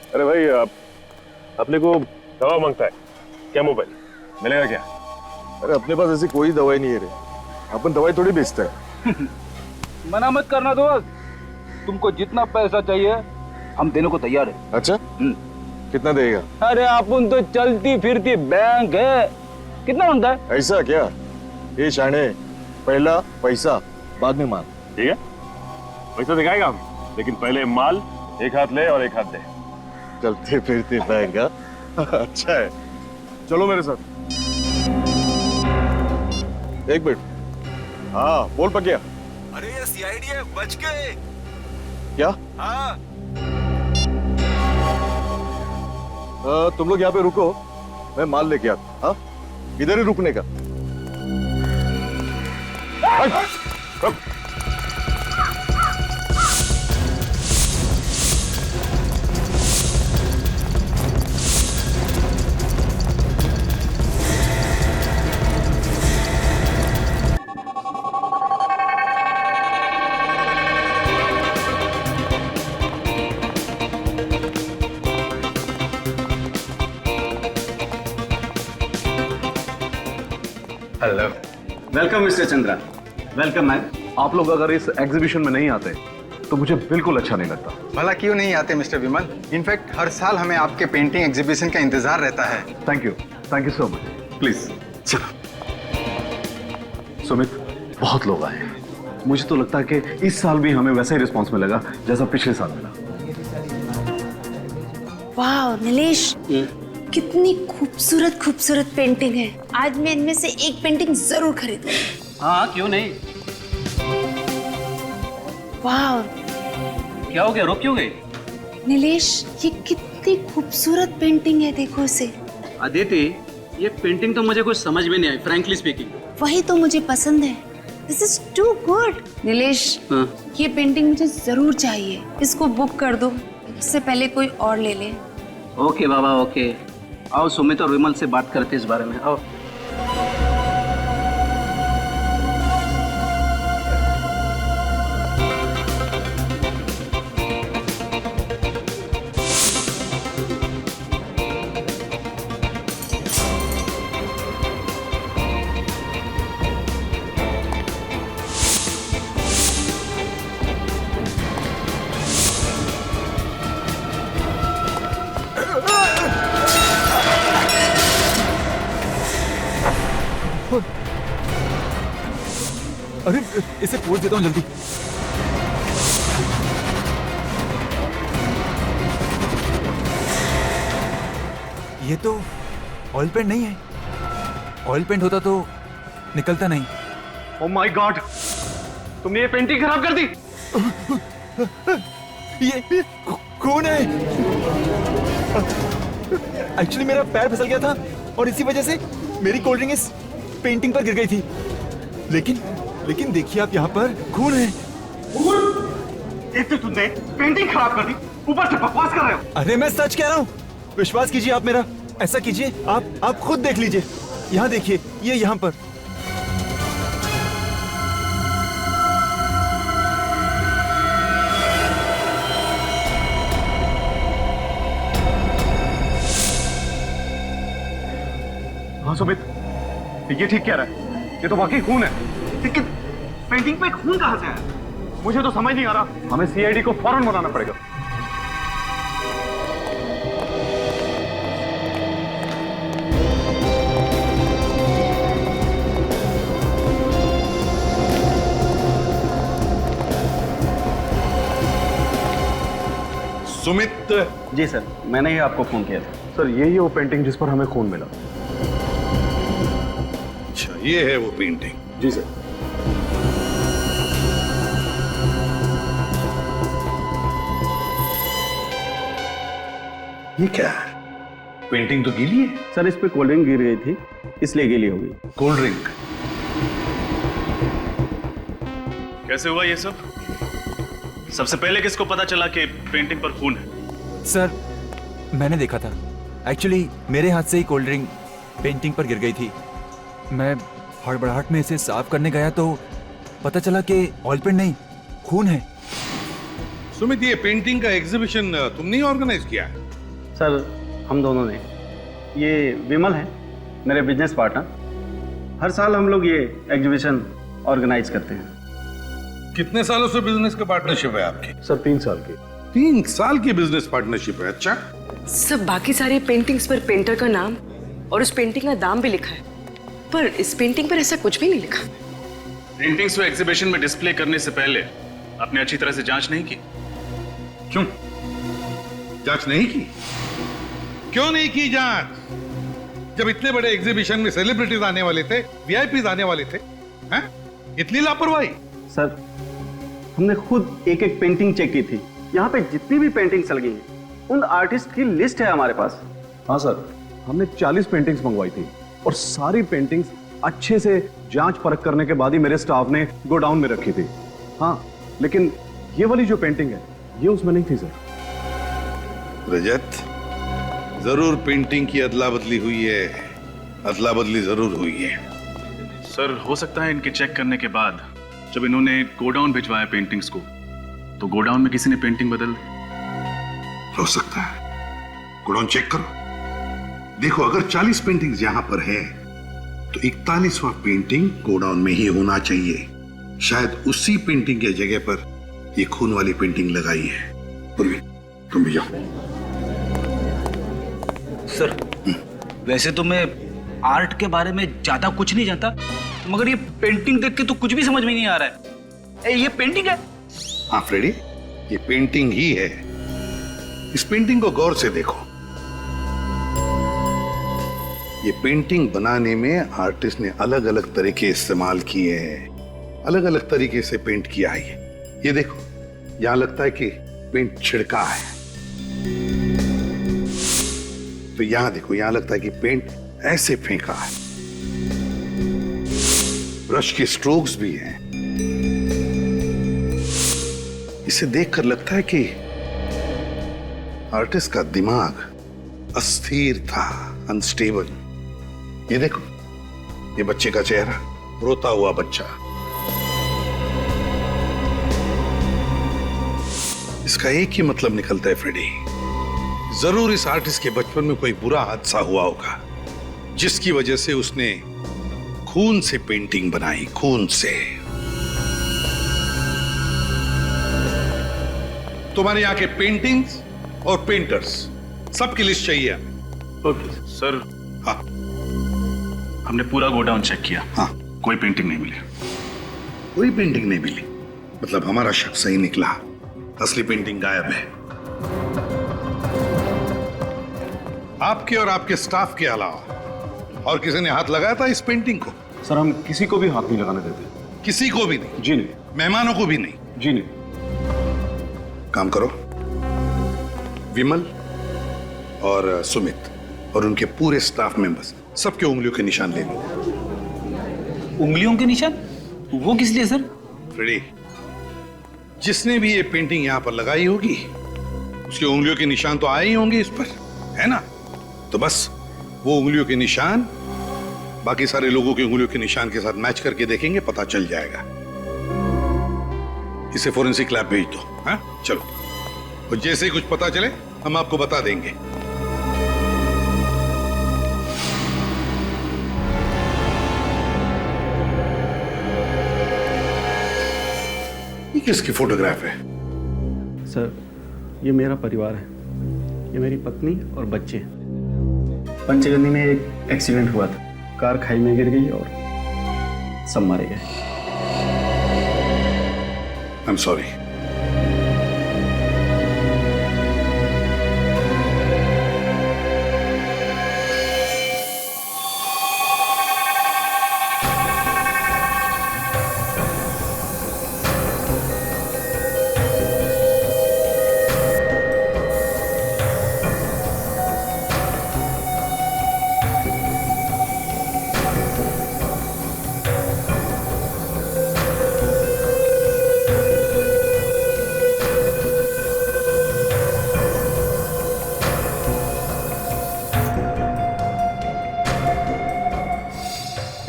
अरे भाई अपने को दवा मांगता है क्या? मोबाइल मिलेगा क्या? अरे अपने पास ऐसी कोई दवाई नहीं है रे, अपन दवाई थोड़ी बेचते हैं। मना मत करना दोस्त, तुमको जितना पैसा चाहिए हम देने को तैयार है। अच्छा, कितना देगा? अरे अपन तो चलती फिरती बैंक है, कितना मांगता है? ऐसा क्या? ये शाने, पहला पैसा बाद में माल। ठीक है, पैसा दिखाएगा हम, लेकिन पहले माल एक हाथ ले और एक हाथ दे। चलते फिरते बैंक। अच्छा है, चलो मेरे साथ। एक मिनट। हाँ बोल पकिया। अरे ये सीआईडी है, बच गए। क्या? हाँ। तुम लोग यहाँ पे रुको, मैं माल लेके आता। हाँ, इधर ही रुकने का। रुक। Hello, welcome mister Chandra. Welcome ma'am. आप लोग अगर इस एग्जीबिशन में नहीं आते तो मुझे बिल्कुल अच्छा नहीं लगता। भला क्यों नहीं आते मिस्टर विमल? इनफैक्ट हर साल हमें आपके पेंटिंग एग्जीबिशन का इंतजार रहता है। Thank you so much. Please चलो। सुमित, बहुत लोग आए हैं। मुझे तो लगता है कि इस साल भी हमें वैसा ही रिस्पॉन्स मिलेगा जैसा पिछले साल मिला। वाह नीलेश, कितनी खूबसूरत खूबसूरत पेंटिंग है। आज मैं इनमें से एक पेंटिंग जरूर खरीदूंगी। हाँ क्यों नहीं। वाह क्या हो गया, रुक क्यों गई? नीलेश, ये कितनी खूबसूरत पेंटिंग है, देखो इसे। अदिति, ये पेंटिंग तो मुझे कुछ समझ में नहीं आई, फ्रैंकली स्पीकिंग। वही तो मुझे पसंद है। This is too good. Nilesh, ये पेंटिंग मुझे जरूर चाहिए। इसको बुक कर दो, इससे पहले कोई और ले ले। ओके बाबा ओके। आओ सुमित और विमल से बात करते इस बारे में। आओ। अरे इसे पोज देता हूँ जल्दी। ये तो ऑयल पेंट नहीं है। ऑयल पेंट होता तो निकलता नहीं। ओह माय गॉड, तुमने ये पेंटिंग खराब कर दी। ये कौन है? एक्चुअली मेरा पैर फिसल गया था और इसी वजह से मेरी कोल्ड ड्रिंक इस पेंटिंग पर गिर गई थी। लेकिन देखिए आप, यहाँ पर खून है। एक तो तुमने पेंटिंग खराब कर दी, ऊपर से बकवास कर रहे हो। अरे मैं सच कह रहा हूँ, विश्वास कीजिए आप मेरा। ऐसा कीजिए, आप खुद देख लीजिए। यहाँ देखिए, ये यहाँ पर। हाँ सुमित, ये ठीक कह रहा है, ये तो वाकई खून है। लेकिन पेंटिंग पे खून कहाँ से आया? मुझे तो समझ नहीं आ रहा। हमें सीआईडी को फौरन बुलाना पड़ेगा। सुमित। जी सर, मैंने ही आपको फोन किया था। सर यही वो पेंटिंग जिस पर हमें खून मिला। अच्छा, ये है वो पेंटिंग। जी सर। ये क्या है? पेंटिंग तो गीली है। सर इस पे कोल्ड ड्रिंक गिर गई थी, इसलिए गीली हो गई। Cold drink? कैसे हुआ ये सब? सबसे पहले किसको पता चला कि पेंटिंग पर खून है? सर मैंने देखा था। एक्चुअली मेरे हाथ से ही कोल्ड ड्रिंक पेंटिंग पर गिर गई थी। मैं हड़बड़ाहट में इसे साफ करने गया तो पता चला कि ऑयल पेंट नहीं, खून है। सुमित, ये पेंटिंग का एग्जीबिशन तुमने ही ऑर्गेनाइज किया है? सर हम दोनों ने, ये विमल है मेरे बिजनेस पार्टनर, हर साल हम लोग ये एग्जीबिशन ऑर्गेनाइज करते हैं। कितने सालों से बिजनेस का पार्टनरशिप है आपकी? सर 3 साल की। 3 साल की बिजनेस पार्टनरशिप है। अच्छा, सब बाकी सारी पेंटिंग्स पर पेंटर का नाम और उस पेंटिंग का दाम भी लिखा है, पर इस पेंटिंग पर ऐसा कुछ भी नहीं लिखा। पेंटिंग्स को एग्जीबिशन में डिस्प्ले करने से पहले आपने अच्छी तरह से जांच नहीं की? क्यों जांच नहीं की? क्यों नहीं की जांच? जब इतने बड़े एग्जीबिशन में सेलिब्रिटीज आने वाले थे, वीआईपीज आने वाले थे, हैं? इतनी लापरवाही? सर हमने खुद एक एक पेंटिंग चेक की थी। यहाँ पे जितनी भी पेंटिंग्स लगी हैं उन आर्टिस्ट की लिस्ट है हमारे पास। हाँ सर, हमने 40 पेंटिंग्स मंगवाई थी और सारी पेंटिंग्स अच्छे से जांच परख करने के बाद ही मेरे स्टाफ ने गोडाउन में रखी थी। हाँ, लेकिन ये वाली जो पेंटिंग है ये उसमें नहीं थी सर। रजत, जरूर पेंटिंग की अदला बदली हुई है, अदला बदली जरूर हुई है। सर हो सकता है इनके चेक करने के बाद जब इन्होंने गोडाउन भिजवाया पेंटिंग्स को, तो गोडाउन में किसी ने पेंटिंग बदल दी। हो सकता है। गोडाउन चेक करो, देखो अगर 40 पेंटिंग्स यहां पर है तो 41वां पेंटिंग गोडाउन में ही होना चाहिए। शायद उसी पेंटिंग के जगह पर ये खून वाली पेंटिंग लगाई है। पूर्वी, तुम भी जाओ। सर वैसे तो मैं आर्ट के बारे में ज्यादा कुछ नहीं जानता, मगर ये पेंटिंग देख के तो कुछ भी समझ में नहीं आ रहा है। ये पेंटिंग है? हाँ फ्रेडी, ये पेंटिंग ही है। इस पेंटिंग को गौर से देखो। ये पेंटिंग बनाने में आर्टिस्ट ने अलग अलग तरीके इस्तेमाल किए हैं, अलग अलग तरीके से पेंट किया है। ये देखो, यहां लगता है कि पेंट छिड़का है, तो यहां देखो, यहां लगता है कि पेंट ऐसे फेंका है। ब्रश के स्ट्रोक्स भी हैं। इसे देखकर लगता है कि आर्टिस्ट का दिमाग अस्थिर था, अनस्टेबल। ये देखो, ये बच्चे का चेहरा, रोता हुआ बच्चा। इसका एक ही मतलब निकलता है फ्रेडी, जरूर इस आर्टिस्ट के बचपन में कोई बुरा हादसा हुआ होगा जिसकी वजह से उसने खून से पेंटिंग बनाई, खून से। तुम्हारे यहाँ के पेंटिंग्स और पेंटर्स सबकी लिस्ट चाहिए हमें। Okay sir. हाँ, हमने पूरा गोडाउन चेक किया। हाँ, कोई पेंटिंग नहीं मिली। कोई पेंटिंग नहीं मिली? मतलब हमारा शक सही निकला, असली पेंटिंग गायब है। आपके और आपके स्टाफ के अलावा और किसी ने हाथ लगाया था इस पेंटिंग को? सर हम किसी को भी हाथ नहीं लगाने देते। किसी को भी नहीं? जी नहीं। मेहमानों को भी नहीं? जी नहीं। काम करो, विमल और सुमित और उनके पूरे स्टाफ मेंबर्स सबके उंगलियों के निशान ले लो। उंगलियों के निशान? वो किस लिए सर? फ्रेडी, जिसने भी ये पेंटिंग यहां पर लगाई होगी उसके उंगलियों के निशान तो आए ही होंगे इस पर, है ना? तो बस वो उंगलियों के निशान बाकी सारे लोगों के उंगलियों के निशान के साथ मैच करके देखेंगे, पता चल जाएगा। इसे फोरेंसिक लैब भेज दो। हाँ चलो, और जैसे ही कुछ पता चले हम आपको बता देंगे। ये किसकी फोटोग्राफ है? सर ये मेरा परिवार है, ये मेरी पत्नी और बच्चे। पंचगंदी में एक एक्सीडेंट हुआ था, कार खाई में गिर गई और सब मारे गए। I am sorry.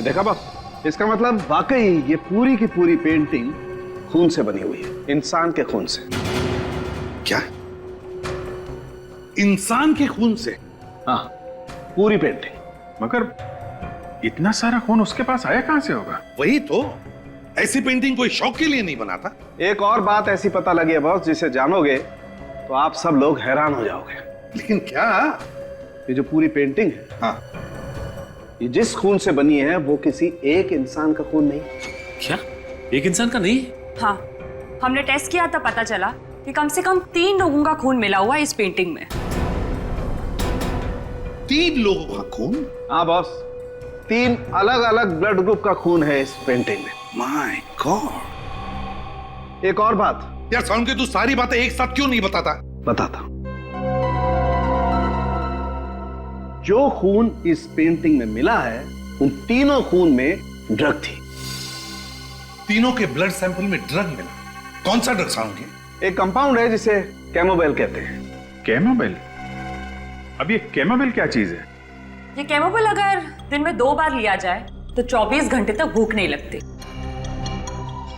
देखा बाप, इसका मतलब वाकई ये पूरी की पूरी पेंटिंग खून से बनी हुई है, इंसान के खून से। क्या इंसान के खून से। हाँ, पूरी पेंटिंग। मगर इतना सारा खून उसके पास आया कहां से होगा? वही तो, ऐसी पेंटिंग कोई शौक के लिए नहीं बनाता। एक और बात ऐसी पता लगी है बॉस, जिसे जानोगे तो आप सब लोग हैरान हो जाओगे। लेकिन क्या? ये जो पूरी पेंटिंग है, हाँ, ये जिस खून से बनी है वो किसी एक इंसान का खून नहीं। क्या? एक इंसान का नहीं? हाँ, हमने टेस्ट किया तो पता चला कि कम से कम 3 लोगों का खून मिला हुआ है इस पेंटिंग में। 3 लोगों का खून? हाँ बॉस, 3 अलग अलग ब्लड ग्रुप का खून है इस पेंटिंग में। My God. एक और बात यार साउंड के, तू सारी बातें एक साथ क्यों नहीं बताता? बताता। जो खून इस पेंटिंग में मिला है, उन तीनों खून में ड्रग थी। तीनों के ब्लड सैंपल में ड्रग मिला? कौन सा ड्रग साउंड के? एक कंपाउंड है जिसे कैमोबेल कहते हैं। कैमोबेल? अब ये कैमोबेल क्या चीज है? ये कैमोबेल अगर दिन में 2 बार लिया जाए तो 24 घंटे तक भूख नहीं लगती।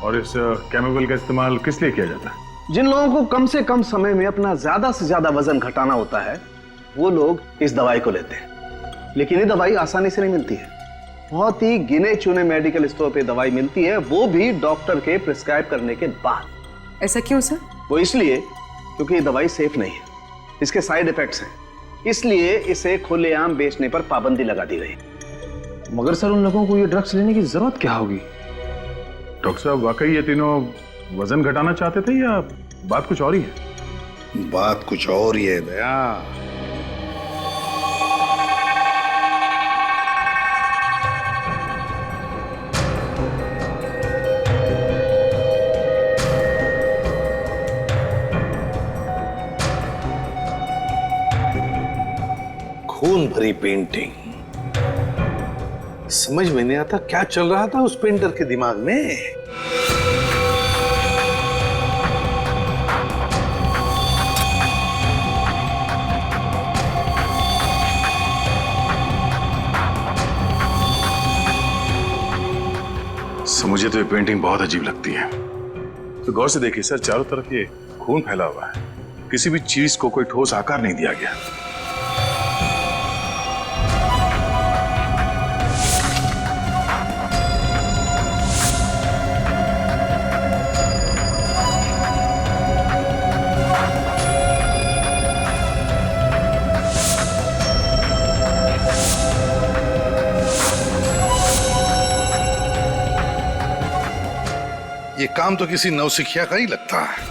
और इस कैमोबेल का इस्तेमाल किस लिए किया जाता है? जिन लोगों को कम से कम समय में अपना ज्यादा से ज्यादा वजन घटाना होता है, वो लोग इस दवाई को लेते हैं। लेकिन ये दवाई आसानी से नहीं मिलती है। बहुत ही गिने चुने मेडिकल स्टोर पे दवाई मिलती है, वो भी डॉक्टर के प्रिस्क्राइब करने के बाद। ऐसा क्यों सर? वो इसलिए क्योंकि ये दवाई सेफ नहीं है, इसके साइड इफेक्ट्स हैं, इसलिए इसे खुलेआम बेचने पर पाबंदी लगा दी गई। मगर सर, उन लोगों को ये ड्रग्स लेने की जरूरत क्या होगी? डॉक्टर साहब, वाकई ये तीनों वजन घटाना चाहते थे या बात कुछ और ही है? बात कुछ और ही है दया। खून भरी पेंटिंग, समझ में नहीं आता क्या चल रहा था उस पेंटर के दिमाग में। मुझे तो ये पेंटिंग बहुत अजीब लगती है। तो गौर से देखिए सर, चारों तरफ ये खून फैला हुआ है, किसी भी चीज को कोई ठोस आकार नहीं दिया गया। ये काम तो किसी नौसिखिया का ही लगता है।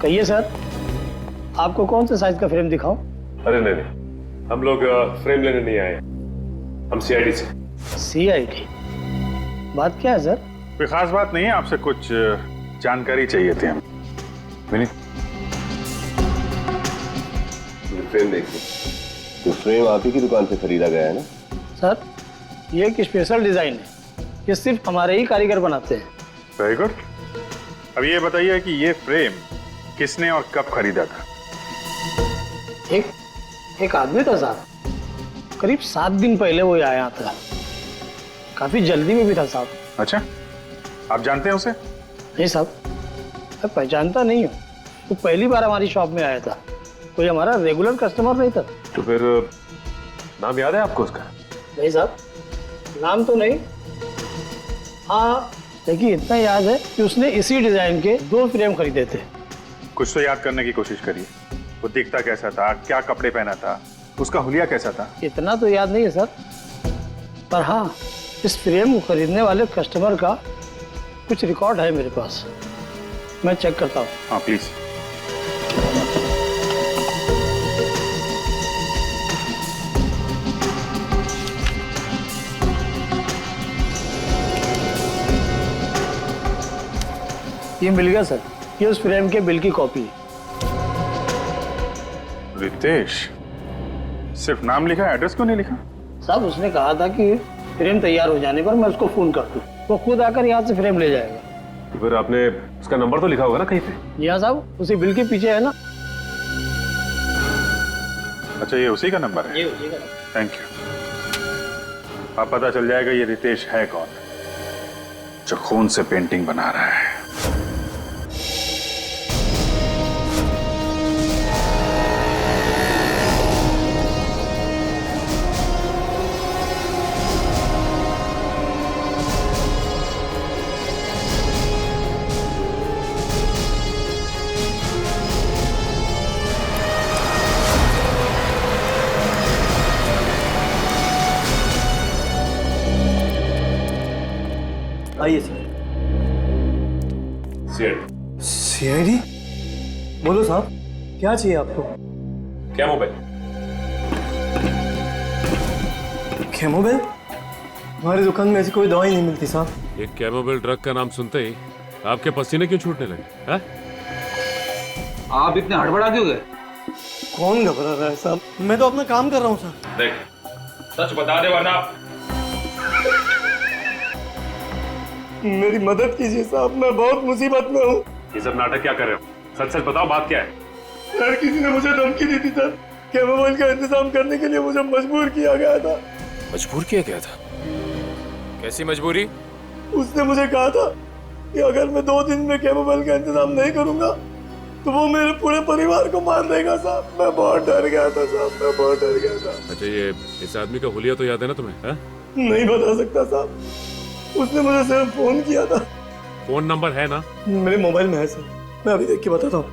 कहिए सर, आपको कौन सा साइज का फ्रेम दिखाऊं? अरे नहीं, हम लोग फ्रेम लेने नहीं आए, हम सीआईडी से। सीआईडी? बात क्या है सर? कोई खास बात नहीं है, आपसे कुछ जानकारी चाहिए थी हम। विनीत, फ्रेम देखिए। तो फ्रेम आप ही की दुकान से खरीदा गया है ना? सर, ये एक स्पेशल डिजाइन है, ये सिर्फ हमारे ही कारीगर बनाते हैं। Very good. अब ये बताइए कि ये फ्रेम किसने और कब खरीदा था? एक आदमी था साहब, करीब 7 दिन पहले वो आया था, काफी जल्दी में भी था साहब। अच्छा, आप जानते हैं उसे? नहीं साहब, मैं पहचानता नहीं हूँ, वो पहली बार हमारी शॉप में आया था, कोई हमारा रेगुलर कस्टमर नहीं था। तो फिर नाम याद है आपको उसका? नहीं साहब, नाम तो नहीं। हाँ, लेकिन इतना याद है कि उसने इसी डिजाइन के 2 फ्रेम खरीदे थे। कुछ तो याद करने की कोशिश करिए। वो दिखता कैसा था, क्या कपड़े पहना था, उसका हुलिया कैसा था? इतना तो याद नहीं है सर, पर हाँ, इस फ्रेम को खरीदने वाले कस्टमर का कुछ रिकॉर्ड है मेरे पास, मैं चेक करता हूँ। हाँ प्लीज। ये मिल गया सर, ये उस फ्रेम के बिल की कॉपी है। रितेश, सिर्फ नाम लिखा, एड्रेस क्यों नहीं लिखा? साहब, उसने कहा था कि फ्रेम तैयार हो जाने पर मैं उसको फोन कर दूं, वो खुद आकर यहाँ से फ्रेम ले जाएगा। तो फिर आपने उसका नंबर तो लिखा होगा ना कहीं पे? या साहब उसी बिल के पीछे है ना। अच्छा, ये उसी का नंबर है? ये उसी का। Thank you. अब पता चल जाएगा ये रितेश है कौन, जो खून से पेंटिंग बना रहा है। आइए सर। सीआईडी? बोलो साहब, क्या चाहिए आपको? क्या मोबाइल? कैमोबेल? हमारी दुकान में ऐसी कोई दवाई नहीं मिलती साहब। एक कैमोबेल ड्रग का नाम सुनते ही आपके पसीने क्यों छूटने लगे? हैं? आप इतने हड़बड़ा क्यों गए? कौन घबरा रहा है साहब? मैं तो अपना काम कर रहा हूँ सर। देख, सच बता दे वरना मेरी मदद कीजिए साहब, मैं बहुत मुसीबत में हूँ। ये सब नाटक क्या कर रहे हो? सच सच बताओ, बात क्या है? सर किसी ने मुझे धमकी दी थी सर। कैमोबेल का इंतजाम करने के लिए मुझे मजबूर किया गया था। मजबूर किया गया था? कैसी मजबूरी? उसने मुझे कहा था कि अगर मैं 2 दिन में कैमोबेल का इंतजाम नहीं करूंगा तो वो मेरे पूरे परिवार को मार देगा साहब। मैं बहुत डर गया था साहब, मैं बहुत डर गया था। अच्छा, ये इस आदमी का हुलिया तो याद है ना तुम्हें? है? नहीं बता सकता साहब, उसने मुझे सिर्फ फोन किया था। फोन नंबर है ना? मेरे मोबाइल में है सर, मैं अभी देख के बताता हूँ।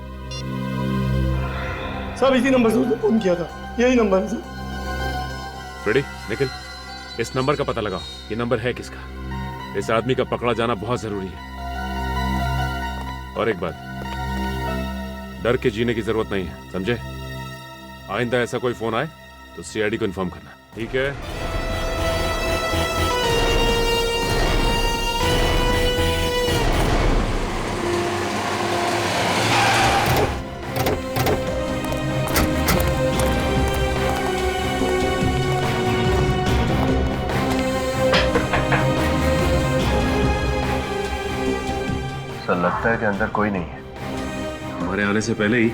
सब इसी नंबर से उसने फोन किया था, यही नंबर है सर। रेडी? निखिल, इस नंबर का पता लगाओ, ये नंबर है किसका। इस आदमी का पकड़ा जाना बहुत जरूरी है। और एक बात, डर के जीने की जरूरत नहीं है, समझे? आइंदा ऐसा कोई फोन आए तो सीआईडी को इन्फॉर्म करना, ठीक है? सर लगता है कि अंदर कोई नहीं है। हमारे आने से पहले ही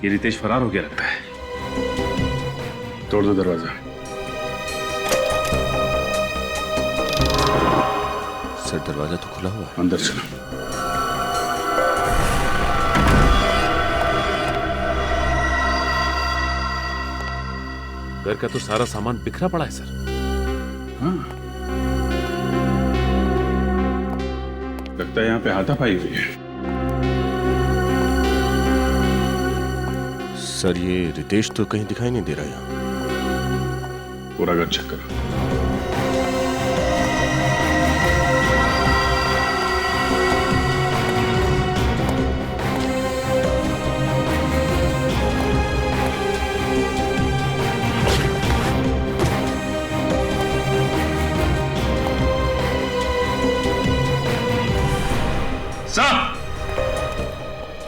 ये रितेश फरार हो गया लगता है। तोड़ दो दरवाजा। सर दरवाजा तो खुला हुआ है। अंदर चलो। घर का तो सारा सामान बिखरा पड़ा है सर। हाँ, लगता है यहाँ पे हाथापाई हुई है। सर ये रितेश तो कहीं दिखाई नहीं दे रहा यहाँ। पूरा घर चेक करो।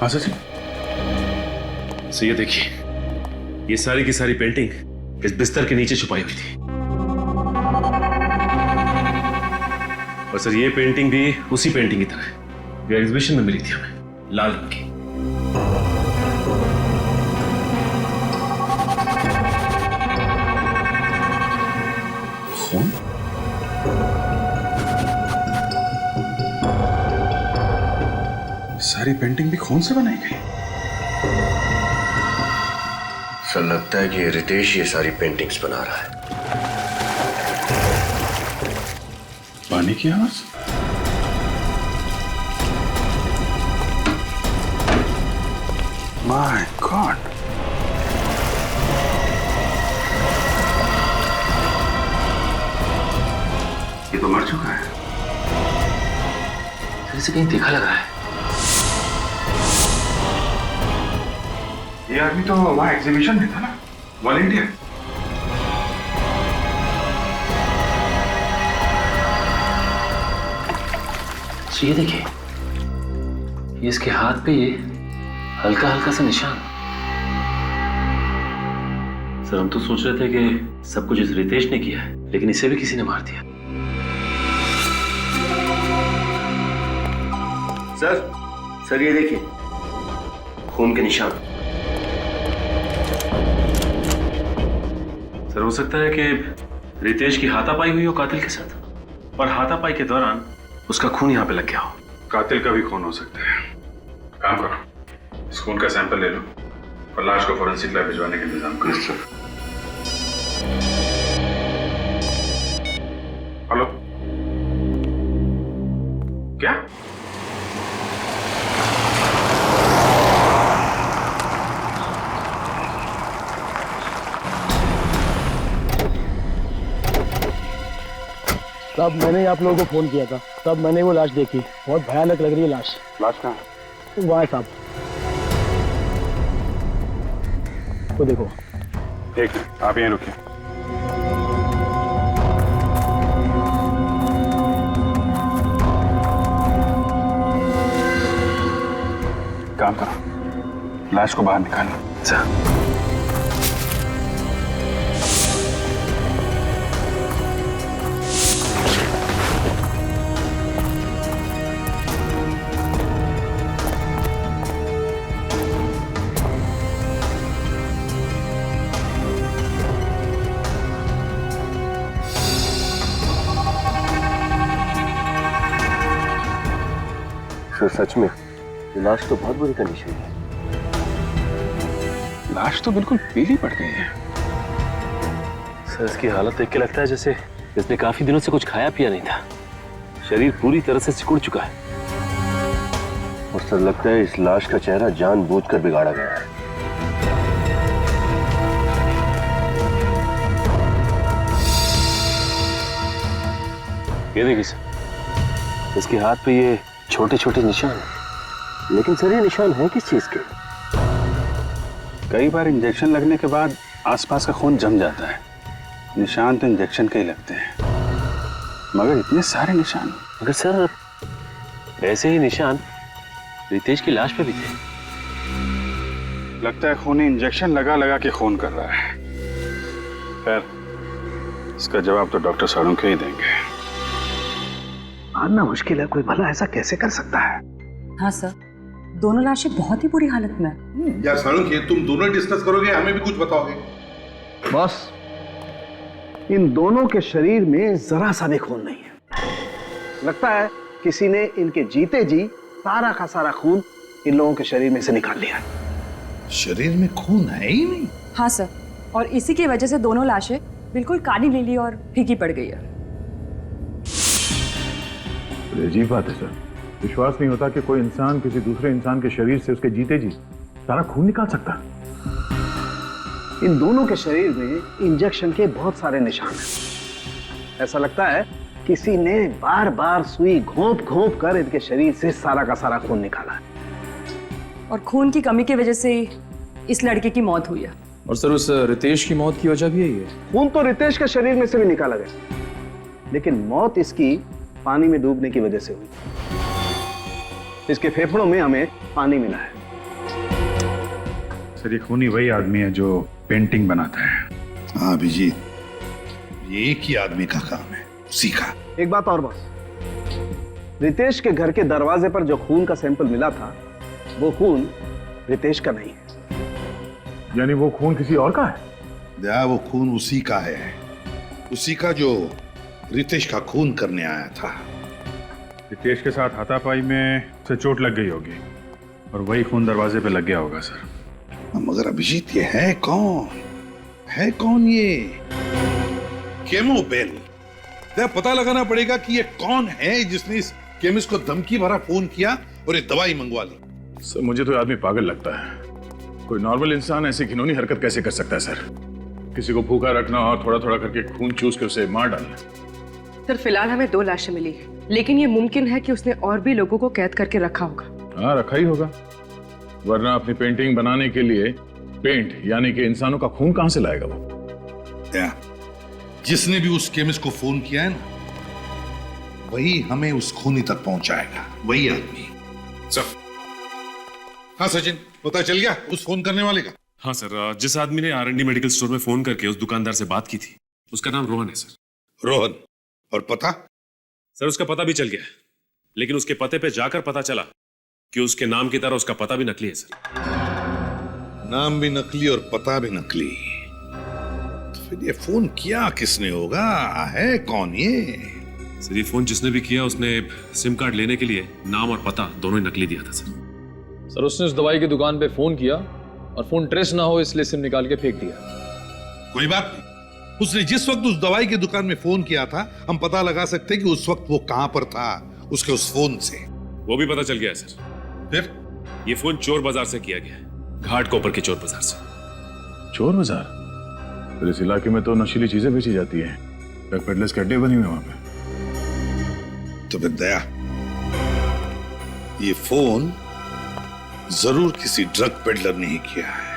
हाँ सचिन, सर ये देखिए, ये सारी की सारी पेंटिंग इस बिस्तर के नीचे छुपाई हुई थी। और सर ये पेंटिंग भी उसी पेंटिंग की तरह है, ये एग्जीबिशन में मिली थी हमें, लाल रंग की। खून? सारी पेंटिंग भी खून से बनाई गई। सर लगता है कि रितेश ये सारी पेंटिंग्स बना रहा है। पानी की आवाज? माय गॉड, ये तो मर चुका है। इसे कहीं देखा लगा है। ये आदमी तो वहां एग्जीबिशन में था ना, वॉलंटियर। ये देखिए, ये इसके हाथ पे ये हल्का हल्का सा निशान। सर हम तो सोच रहे थे कि सब कुछ इस रितेश ने किया है, लेकिन इसे भी किसी ने मार दिया। सर ये देखिए, खून के निशान। सर हो सकता है कि रितेश की हाथापाई हुई हो कातिल के साथ, और हाथापाई के दौरान उसका खून यहाँ पे लग गया हो। कातिल का भी खून हो सकता है। काम करो, इस खून का सैंपल ले लो और लाश को फोरेंसिक लैब भिजवाने का इंतजाम करो। हेलो, क्या? तब मैंने आप लोगों को फोन किया था, तब मैंने वो लाश देखी, बहुत भयानक लग रही है लाश। लाश कहाँ? वहाँ है साहब, वो देखो। एक मिनट, आप यहीं रुकिए। काम करो, लाश को बाहर निकालो। सर सच में ये लाश तो बहुत बुरी कंडीशन है। लाश तो बिल्कुल पीली पड़ गई है। सर इसकी हालत देख के लगता है जैसे इसने काफी दिनों से कुछ खाया पिया नहीं था। शरीर पूरी तरह से सिकुड़ चुका है, और सर लगता है इस लाश का चेहरा जानबूझकर बिगाड़ा गया है। ये देखिए सर, इसके हाथ पे ये छोटे छोटे निशान हैं। लेकिन सर ये निशान है किस चीज के? कई बार इंजेक्शन लगने के बाद आसपास का खून जम जाता है। निशान तो इंजेक्शन के ही लगते हैं, मगर इतने सारे निशान। मगर सर ऐसे ही निशान रितेश की लाश पे भी थे। लगता है खूनी इंजेक्शन लगा लगा के खून कर रहा है। खैर, इसका जवाब तो डॉक्टर साड़ुंखे ही देंगे। मानना मुश्किल है, कोई भला ऐसा कैसे कर सकता है? हाँ सर, दोनों लाशें बहुत ही बुरी हालत में हैं। यार साड़ुंखे, तुम दोनों डिस्कस करोगे, हमें भी कुछ बताओगे? बॉस, इन दोनों के शरीर में जरा सा भी खून नहीं है। लगता है किसी ने इनके जीते जी सारा का सारा खून इन लोगों के शरीर में से निकाल लिया। शरीर में खून है ही नहीं। हाँ सर, और इसी की वजह से दोनों लाशें बिल्कुल काली नीली और फीकी पड़ गई है। अजीब बात है सर, विश्वास नहीं होता कि कोई इंसान किसी दूसरे इंसान के शरीर से उसके जीते जी सारा खून निकाल सकता है। इन दोनों के शरीर में इंजेक्शन के बहुत सारे निशान हैं। ऐसा लगता है किसी ने बार बार सुई घोंप घोंप कर इनके शरीर से सारा का सारा खून निकाला है। और खून की कमी की वजह से इस लड़के की मौत हुई है। और सर उस रितेश की मौत की वजह भी यही है। खून तो रितेश के शरीर में से भी निकाला गया, लेकिन मौत इसकी पानी में डूबने की वजह से हुई। इसके फेफड़ों में हमें पानी मिला है। सर ये खूनी वही आदमी है जो पेंटिंग बनाता है। हाँ अभिजीत, ये एक ही आदमी का काम है, उसी का। एक बात और बॉस, रितेश के घर के दरवाजे पर जो खून का सैंपल मिला था वो खून रितेश का नहीं है। यानी वो खून किसी और का है? दया, वो खून उसी का है, उसी का जो रितेश का खून करने आया था। रितेश के साथ हाथापाई में से चोट लग गई होगी और वही खून दरवाजे पे लग गया होगा सर। मगर अभिजीत, ये है कौन? है कौन ये केमोबेल? पता लगाना पड़ेगा कि ये कौन है जिसने इस केमिस्ट को धमकी भरा फोन किया और ये दवाई मंगवा ली। सर मुझे तो आदमी पागल लगता है। कोई नॉर्मल इंसान ऐसी घिनौनी हरकत कैसे कर सकता है सर? किसी को भूखा रखना और थोड़ा थोड़ा करके खून चूस के उसे मार डालना। सर फिलहाल हमें 2 लाशें मिली, लेकिन ये मुमकिन है कि उसने और भी लोगों को कैद करके रखा होगा। हाँ रखा ही होगा, वरना अपनी पेंटिंग बनाने के लिए पेंट यानी कि इंसानों का खून कहां से लाएगा वो? जिसने भी उस केमिस्ट को फोन किया है ना, वही हमें उस खूनी तक पहुंचाएगा, वही आदमी। सर, हाँ सचिन, पता चल गया उस फोन करने वाले का? हाँ सर, जिस आदमी ने R&D मेडिकल स्टोर में फोन करके उस दुकानदार से बात की थी, उसका नाम रोहन है सर। रोहन? और पता? सर उसका पता भी चल गया, लेकिन उसके पते पे जाकर पता चला कि उसके नाम की तरह उसका पता भी नकली है सर। नाम भी नकली और पता भी नकली, तो फिर ये फोन किया किसने होगा? है कौन ये? सर ये फोन जिसने भी किया उसने सिम कार्ड लेने के लिए नाम और पता दोनों ही नकली दिया था सर। सर उसने उस दवाई की दुकान पे फोन किया और फोन ट्रेस ना हो इसलिए सिम निकाल के फेंक दिया। कोई बात नहीं, उसने जिस वक्त उस दवाई की दुकान में फोन किया था हम पता लगा सकते कि उस वक्त वो कहां पर था उसके उस फोन से। वो भी पता चल गया है सर। फिर ये फोन चोर बाजार से किया गया है, घाट कोपर के चोर बाजार से। चोर बाजार? फिर इस इलाके में तो नशीली चीजें बेची जाती हैं, ड्रग पेडलर्स के अड्डे बने हुए वहां पे। तो फिर दया, ये फोन जरूर किसी ड्रग पेडलर ने ही किया है।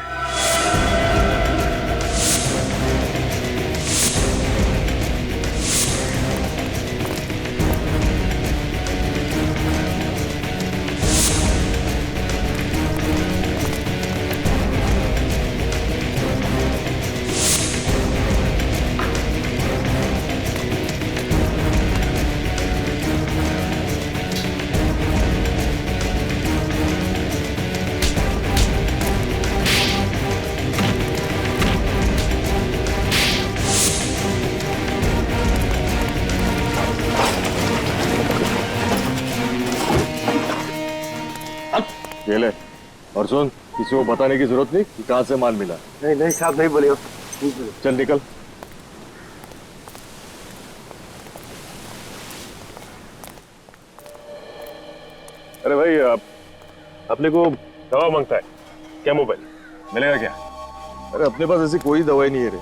ये ले, और सुन, किसी को बताने की जरूरत नहीं कि कहां से माल मिला। नहीं नहीं साहब, नहीं बोलियो। चल निकल। अरे भाई, अपने को दवा मांगता है क्या? मोबाइल मिलेगा क्या? अरे अपने पास ऐसी कोई दवाई नहीं है रे,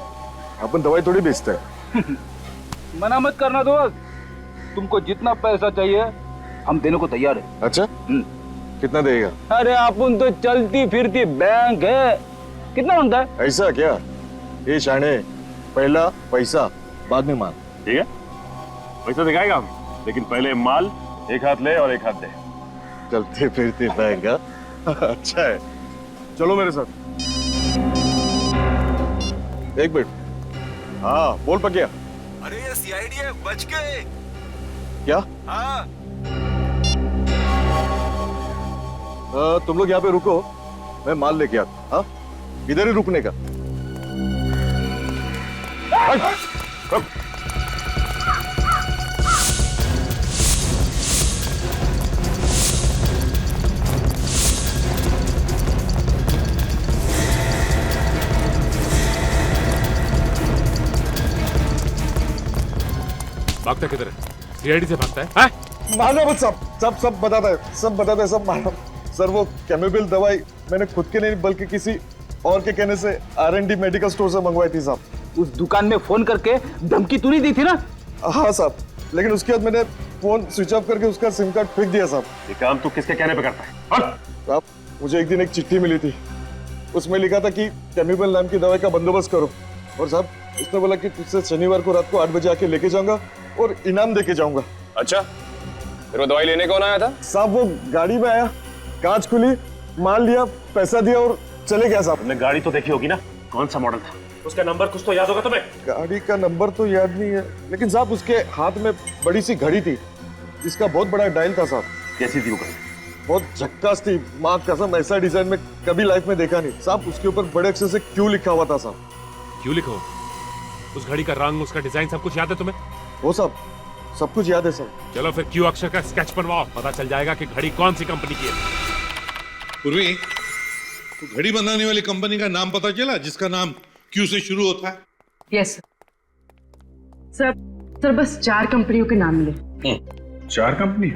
अपन दवाई थोड़ी बेचते हैं। मना मत करना दोस्त, तुमको जितना पैसा चाहिए हम देने को तैयार है। अच्छा, कितना देगा? अरे अपन तो चलती फिरती बैंक है, कितना मांगता है? ऐसा क्या? ये शाने, पहला पैसा बाद में माल। ठीक है, पैसा दिखाएगा हम, लेकिन पहले माल एक हाथ ले और एक हाथ दे। चलते फिरते बैंक? अच्छा है, चलो मेरे साथ। एक मिनट। हाँ बोल पकिया। अरे ये सीआईडी है, बच गए क्या? हाँ। तुम लोग यहाँ पे रुको, मैं माल लेके आता। हाँ, इधर ही रुकने का। भागता किधर है? सीआईडी से भागता है? मानो मत, सब बताता है, सब बताता है, सब मानो। सर वो कैमोबिल दवाई मैंने खुद के नहीं बल्कि किसी और के कहने से R&D मेडिकल स्टोर से मंगवाई थी साहब। उस दुकान में फोन करके धमकी तू नहीं दी थी ना? हाँ साहब, लेकिन उसके बाद मैंने फोन स्विच ऑफ करके उसका सिम कार्ड फेंक दिया साहब। ये काम तू किसके कहने पे करता है? साहब मुझे एक दिन एक चिट्ठी मिली थी, उसमें लिखा था कि कैमोबिल नाम की दवाई का बंदोबस्त करो, और साहब उसने बोला कि तुझसे शनिवार को रात को 8 बजे आके लेके जाऊंगा और इनाम देके जाऊंगा। अच्छा, फिर वो दवाई लेने कौन आया था? साहब वो गाड़ी में आया, कांच खुली, माल लिया, पैसा दिया और चले गया साहब। तुमने गाड़ी तो देखी होगी ना, कौन सा मॉडल था? उसका नंबर कुछ तो याद होगा तुम्हें? गाड़ी का नंबर तो याद नहीं है, लेकिन साहब उसके हाथ में बड़ी सी घड़ी थी जिसका बहुत बड़ा डायल था साहब। कैसी थी वो घड़ी? बहुत झक्कास थी, माँ कसम ऐसा डिजाइन में कभी लाइफ में देखा नहीं साहब। उसके ऊपर बड़े अक्षर से क्यों लिखा हुआ था साहब। क्यों लिखो? उस घड़ी का रंग, उसका डिजाइन सब कुछ याद है तुम्हें? वो साहब सब कुछ याद है सर। चलो फिर क्यू अक्षर का स्केच बनवाओ, पता चल जाएगा कि घड़ी कौन सी कंपनी की है। पूर्वी, तो घड़ी बनाने वाली कंपनी का नाम पता चला जिसका नाम क्यू से शुरू होता है? यस सर, बस 4 कंपनियों के नाम मिले। 4 कंपनी?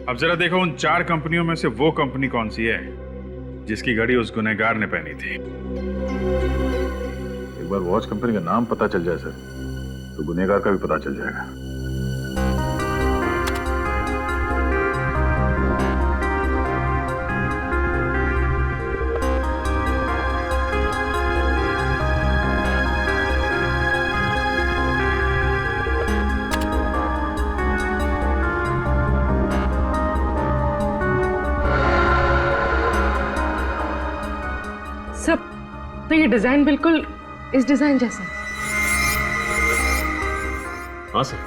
अब जरा देखो उन 4 कंपनियों में से वो कंपनी कौन सी है जिसकी घड़ी उस गुनहगार ने पहनी थी। एक बार वॉच कंपनी का नाम पता चल जाए सर, तो गुनहगार का भी पता चल जाएगा। सब तो ये डिजाइन बिल्कुल इस डिजाइन जैसा। हाँ सर,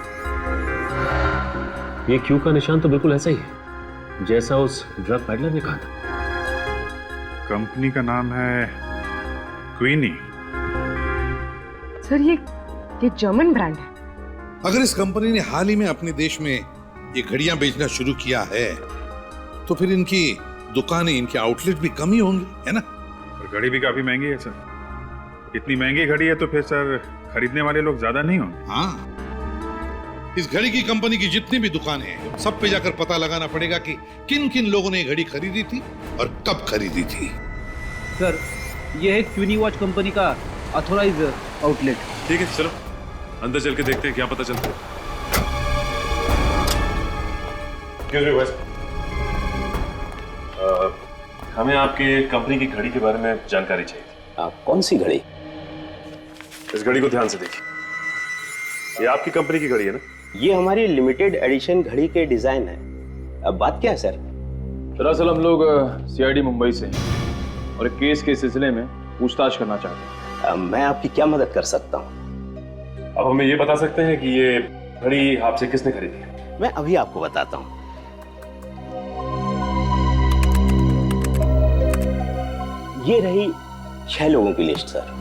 ये क्यू का निशान तो बिल्कुल ऐसा ही है। जैसा उस ड्रग पैडलर ने कहा था। कंपनी का नाम है क्वीनी। सर ये जर्मन ब्रांड है। अगर इस कंपनी ने हाल ही में अपने देश में ये घड़ियां बेचना शुरू किया है तो फिर इनकी दुकानें, इनके आउटलेट भी कम ही होंगे, है ना? और घड़ी भी काफी महंगी है सर। इतनी महंगी घड़ी है तो फिर सर खरीदने वाले लोग ज्यादा नहीं होंगे। हाँ, इस घड़ी की कंपनी की जितनी भी दुकानें हैं सब पे जाकर पता लगाना पड़ेगा कि किन किन लोगों ने ये घड़ी खरीदी थी और कब खरीदी थी। सर ये है क्वीनी वॉच कंपनी का ऑथोराइज आउटलेट। ठीक है, चलो अंदर चल के देखते हैं क्या पता चलता है। हमें आपके कंपनी की घड़ी के बारे में जानकारी चाहिए। कौन सी घड़ी? इस घड़ी को ध्यान से देखिए। ये आपकी कंपनी की घड़ी है ना? ये हमारी लिमिटेड एडिशन घड़ी के डिजाइन है। अब बात क्या है सर? दरअसल हम लोग सीआईडी मुंबई से हैं और एक केस के सिलसिले में पूछताछ करना चाहते हैं। मैं आपकी क्या मदद कर सकता हूँ? अब हमें ये बता सकते हैं कि ये घड़ी आपसे किसने खरीदी है? मैं अभी आपको बताता हूँ। ये रही 6 लोगों की लिस्ट सर।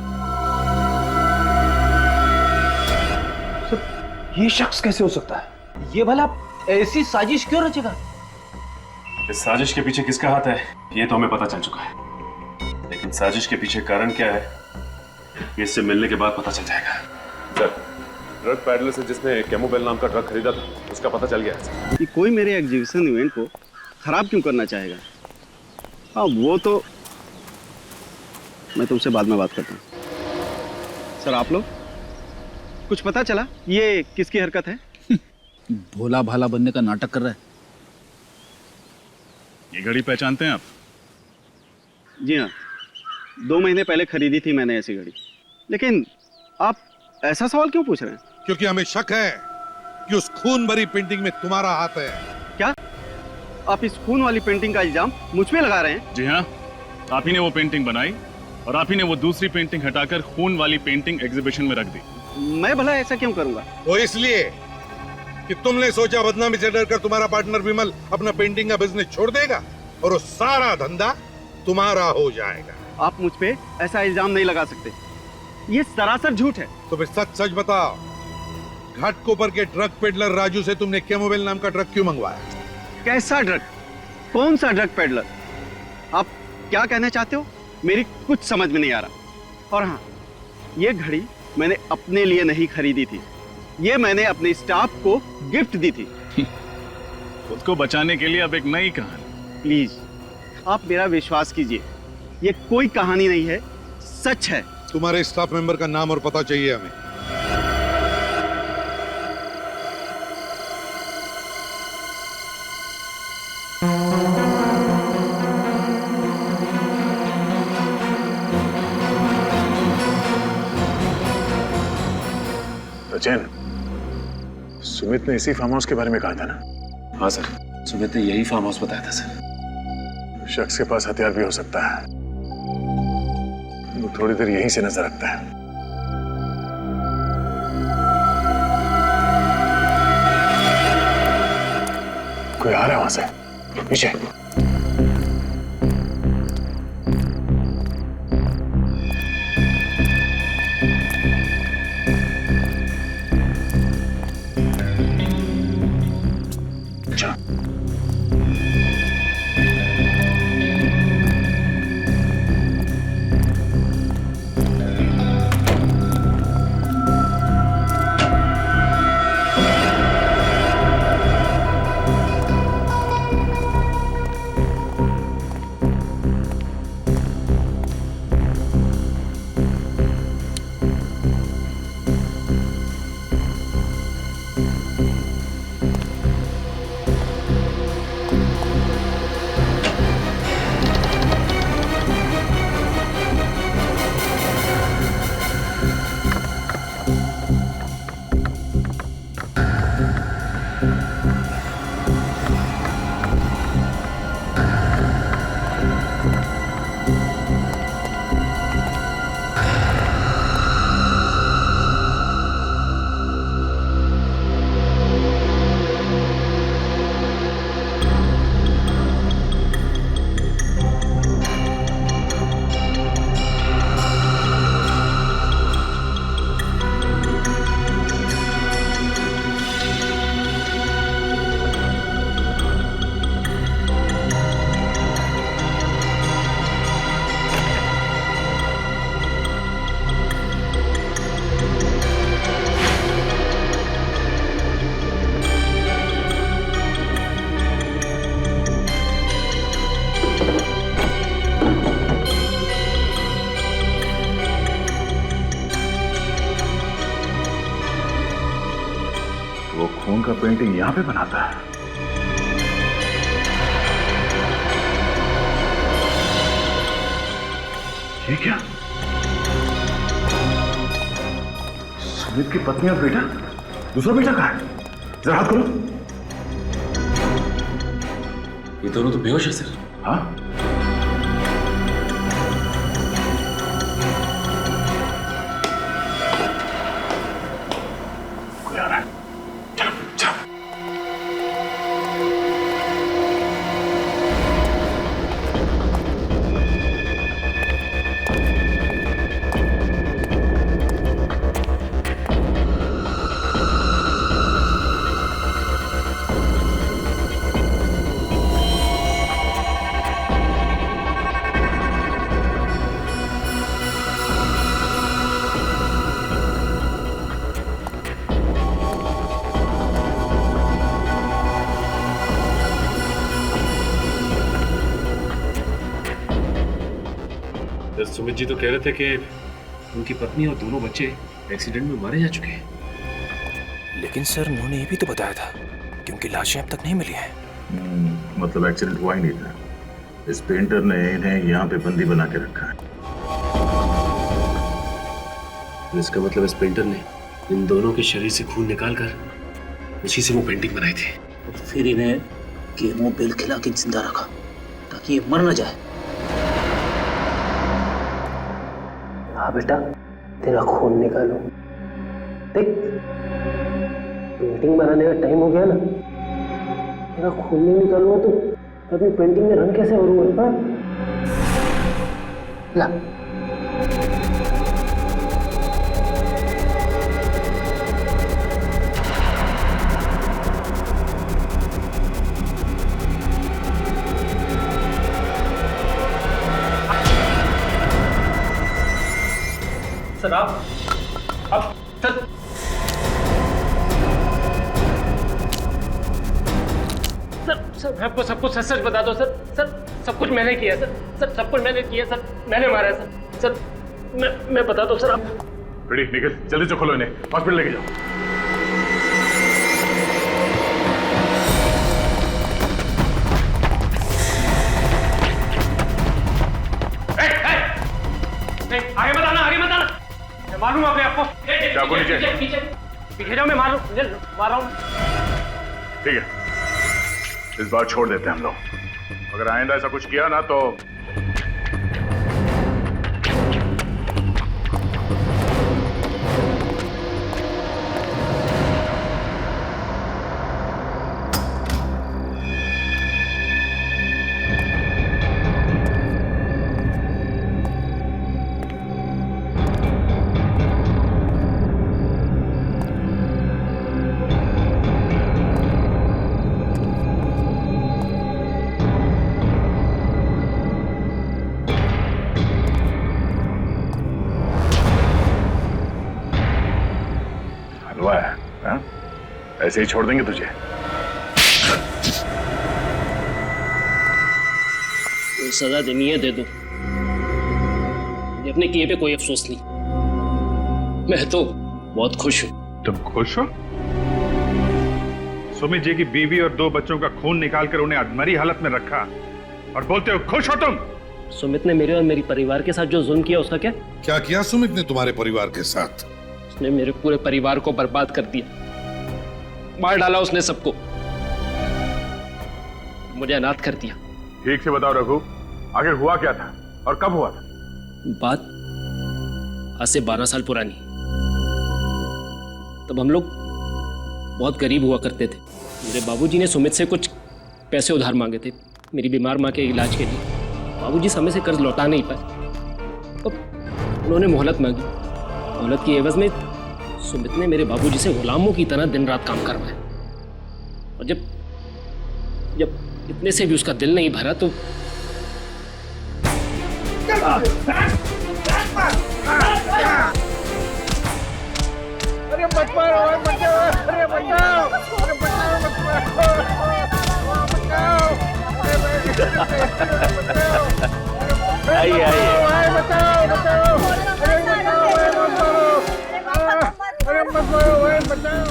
ये शख्स कैसे हो सकता है? ये भला ऐसी साजिश क्यों रचेगा? इस साजिश के पीछे किसका हाथ है ये तो हमें पता चल चुका है, लेकिन साजिश के पीछे कारण क्या है ये इससे मिलने के बाद पता चल जाएगा। सर, ड्रग पैडलर से जिसने कैमोबेल नाम का ड्रग खरीदा था उसका पता चल गया है। कि कोई मेरे एग्जीबिशन इवेंट को खराब क्यों करना चाहेगा? हाँ, वो तो मैं तुमसे बाद में बात करता हूँ। सर आप लोग कुछ पता चला ये किसकी हरकत है? भोला भाला बनने का नाटक कर रहा है। ये घड़ी पहचानते हैं आप? जी हाँ, 2 महीने पहले खरीदी थी मैंने ऐसी घड़ी। लेकिन आप ऐसा सवाल क्यों पूछ रहे हैं? क्योंकि हमें शक है कि उस खून भरी पेंटिंग में तुम्हारा हाथ है। क्या आप इस खून वाली पेंटिंग का इल्जाम मुझ पे लगा रहे हैं? जी हाँ, आप ही ने वो पेंटिंग बनाई और आप ही ने वो दूसरी पेंटिंग हटाकर खून वाली पेंटिंग एग्जीबिशन में रख दी। मैं भला ऐसा क्यों करूंगा? वो इसलिए कि तुमने सोचा बदनामी से डरकर तुम्हारा पार्टनर विमल अपना पेंटिंग का बिजनेस छोड़ देगा और वो सारा धंधा तुम्हारा हो जाएगा। आप मुझ पे ऐसा इल्जाम नहीं लगा सकते, ये सरासर झूठ है। तो फिर सच सच बताओ, घाटकोपर के ड्रग पेडलर राजू से तुमने कैमोबेल नाम का ड्रग क्यों मंगवाया? कैसा ड्रग? कौन सा ड्रग पेडलर? आप क्या कहना चाहते हो? मेरी कुछ समझ में नहीं आ रहा। और हाँ, ये घड़ी मैंने अपने लिए नहीं खरीदी थी, ये मैंने अपने स्टाफ को गिफ्ट दी थी। खुद को बचाने के लिए अब एक नई कहानी। प्लीज आप मेरा विश्वास कीजिए, ये कोई कहानी नहीं है, सच है। तुम्हारे स्टाफ मेंबर का नाम और पता चाहिए हमें। रचन, सुमित ने इसी फार्म हाउस के बारे में कहा था ना? हाँ सर, सुमित ने यही फार्म हाउस बताया था सर। शख्स के पास हथियार भी हो सकता है, वो थोड़ी देर यहीं से नजर रखता है। कोई आ रहा है वहां से, पीछे। पेंटिंग यहां पे बनाता है। ये क्या? सुमित की पत्नी और बेटा? दूसरा बेटा कहाँ है? जरा हाथ खोलो। ये दोनों तो बेहोश है सर। हाँ? कोई आ रहा है। चलो चलो। सुमित जी तो कह रहे थे कि उनकी पत्नी और दोनों बच्चे एक्सीडेंट में मारे जा चुके हैं। लेकिन सर उन्होंने ये भी तो बताया था कि उनकी लाशें अब तक नहीं मिली हैं। मतलब एक्सीडेंट हुआ ही नहीं था। इस पेंटर ने इन्हें यहाँ पे बंदी बना के रखा है। तो इसका मतलब इस पेंटर ने इन दोनों के शरीर से खून निकालकर उसी से वो पेंटिंग बनाई थी। और फिर इन्हें केमो बेल खिला के जिंदा रखा ताकि ये मर न जाए। हाँ बेटा, तेरा खून निकालो। देख, पेंटिंग बनाने का टाइम हो गया ना, तेरा खून नहीं निकालूंगा तो अपनी पेंटिंग में रंग कैसे भरूंगा? ला। सर आप सर सर मैं आपको सब कुछ सच सच बता दो सर। सर सब कुछ मैंने किया सर। सर सब कुछ मैंने किया सर। मैंने मारा है सर। सर मैं बता दो सर। आप रेडी निकल, जल्दी से खोलो इन्हें, हॉस्पिटल लेके जाओ। आगे मत आना, आगे मत आना। मैं मारूंगा अपने आपको। चाकू नीचे। पीछे जाओ, मैं मार रहा हूँ। ठीक है, इस बार छोड़ देते हैं हम लोग। अगर आइंदा ऐसा कुछ किया ना तो ऐसे ही छोड़ देंगे तुझे? कोई सजा देनी है दे दो, अपने किए पे कोई अफसोस नहीं। मैं तो बहुत खुश हूँ। तुम खुश हो? सुमित जी की बीवी और 2 बच्चों का खून निकालकर उन्हें अधमरी हालत में रखा और बोलते हो खुश हो तुम? सुमित ने मेरे और मेरी परिवार के साथ जो जुल्म किया उसका क्या? क्या किया सुमित ने तुम्हारे परिवार के साथ? उसने मेरे पूरे परिवार को बर्बाद कर दिया, मार डाला उसने सबको, मुझे अनाथ कर दिया। ठीक से बताओ रघु, आखिर हुआ क्या था और कब हुआ था? बात आज से 12 साल पुरानी। तब हम लोग बहुत गरीब हुआ करते थे। मेरे बाबूजी ने सुमित से कुछ पैसे उधार मांगे थे मेरी बीमार माँ के इलाज के लिए। बाबूजी समय से कर्ज लौटा नहीं पाए, तो उन्होंने मोहलत मांगी। मोहलत की एवज में सुमित ने मेरे बाबूजी से गुलामों की तरह दिन रात काम करवाया। और जब जब इतने से भी उसका दिल नहीं भरा तो अरे मत मारो, अरे बचाओ, अरे बचाओ, आइए आइए, बचाओ बचाओ, अरे मत मारो, बचाओ।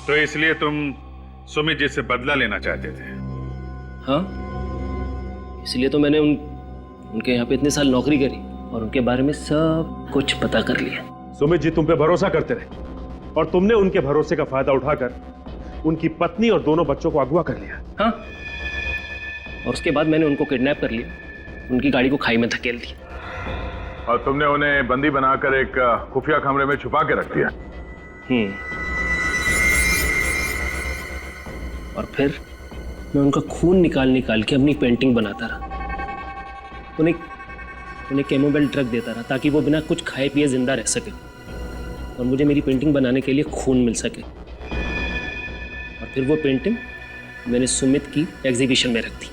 तो इसलिए तुम सुमित जी से बदला लेना चाहते थे? हाँ, इसलिए तो मैंने उनके यहाँ पे इतने साल नौकरी करी और उनके बारे में सब कुछ पता कर लिया। सुमित जी तुम पे भरोसा करते रहे और तुमने उनके भरोसे का फायदा उठाकर उनकी पत्नी और दोनों बच्चों को अगवा कर लिया। हाँ, और उसके बाद मैंने उनको किडनैप कर लिया, उनकी गाड़ी को खाई में धकेल दी। और तुमने उन्हें बंदी बनाकर एक खुफिया कमरे में छुपा के रख दिया। और फिर मैं उनका खून निकाल निकाल के अपनी पेंटिंग बनाता रहा। उन्हें कैमोबेल ड्रग देता रहा ताकि वो बिना कुछ खाए पिए जिंदा रह सके और मुझे मेरी पेंटिंग बनाने के लिए खून मिल सके। और फिर वो पेंटिंग मैंने सुमित की एग्जीबिशन में रख दी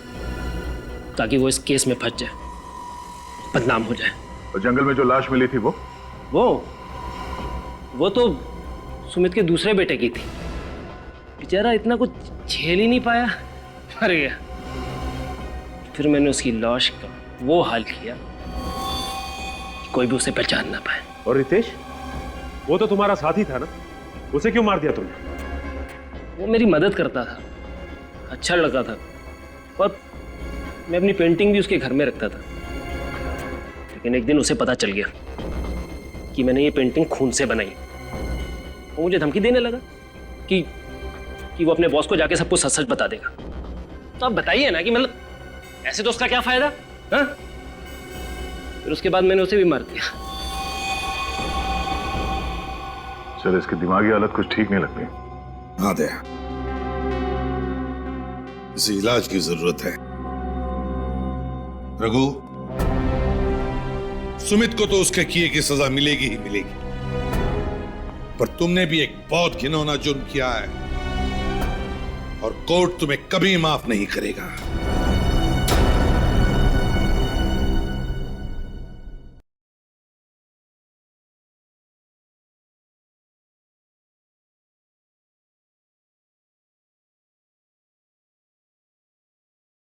ताकि वो इस केस में फंस जाए, बदनाम हो जाए। और जंगल में जो लाश मिली थी वो तो सुमित के दूसरे बेटे की थी। बेचारा इतना कुछ झेल ही नहीं पाया, मर गया। फिर मैंने उसकी लाश का वो हाल किया कि कोई भी उसे पहचान ना पाए। और रितेश, वो तो तुम्हारा साथी था ना, उसे क्यों मार दिया तुमने? वो मेरी मदद करता था, अच्छा लड़का था, पर मैं अपनी पेंटिंग भी उसके घर में रखता था। लेकिन एक दिन उसे पता चल गया कि मैंने ये पेंटिंग खून से बनाई। वो मुझे धमकी देने लगा कि वो अपने बॉस को जाके सब कुछ सच सच बता देगा। तो आप बताइए ना कि मतलब ऐसे तो उसका क्या फायदा? हाँ? फिर उसके बाद मैंने उसे भी मार दिया। चल, इसकी दिमागी हालत कुछ ठीक नहीं लगती। हाँ दया, इसे इलाज की जरूरत है। रघु, सुमित को तो उसके किए की सजा मिलेगी ही मिलेगी, पर तुमने भी एक बहुत घिनौना जुर्म किया है और कोर्ट तुम्हें कभी माफ नहीं करेगा।